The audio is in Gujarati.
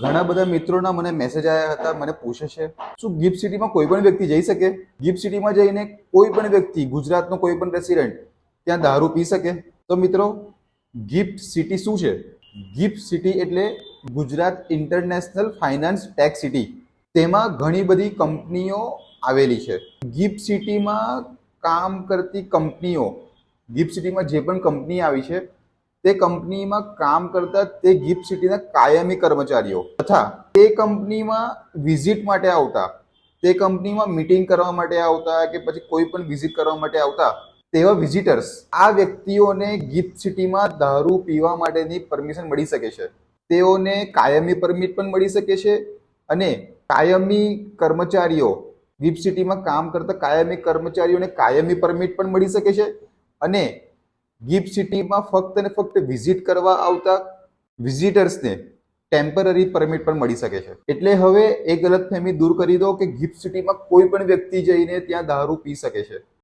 ઘણા બધા મિત્રોના મને મેસેજ આવ્યા હતા, મને પૂછે છે શું ગિફ્ટ સિટીમાં કોઈ પણ વ્યક્તિ જઈ શકે? ગિફ્ટ સિટીમાં જઈને કોઈ પણ વ્યક્તિ, ગુજરાતનો કોઈ પણ રેસિડેન્ટ ત્યાં દારૂ પી શકે? તો મિત્રો, ગિફ્ટ સિટી શું છે? ગિફ્ટ સિટી એટલે Gujarat international finance tech city. તેમાં ઘણી બધી કંપનીઓ આવેલી છે. ગિફ્ટ સિટીમાં કામ કરતી કંપનીઓ, ગિફ્ટ સિટીમાં જે પણ કંપની આવી છે તે કંપનીમાં કામ કરતા તે ગિફ્ટ સિટીના કાયમી કર્મચારીઓ તથા તે કંપનીમાં વિઝિટ માટે આવતા, તે કંપનીમાં મીટિંગ કરવા માટે આવતા કે પછી કોઈ પણ વિઝિટ કરવા માટે આવતા તેવા વિઝિટર્સ, આ વ્યક્તિઓને ગિફ્ટ સિટીમાં દારૂ પીવા માટેની પરમિશન મળી શકે છે. તેઓને કાયમી પરમિટ પણ મળી શકે છે અને કાયમી કર્મચારીઓ, ગિફ્ટ સિટીમાં કામ કરતા કાયમી કર્મચારીઓને કાયમી પરમિટ પણ મળી શકે છે અને ગિફ્ટ સિટીમાં ફક્ત ને ફક્ત વિઝિટ કરવા આવતા વિઝિટર્સને ટેમ્પરરી પરમિટ પણ મળી શકે છે. એટલે હવે એ ગલતફહેમી દૂર કરી દો કે ગિફ્ટ સિટીમાં કોઈ પણ વ્યક્તિ જઈને ત્યાં દારૂ પી શકે છે.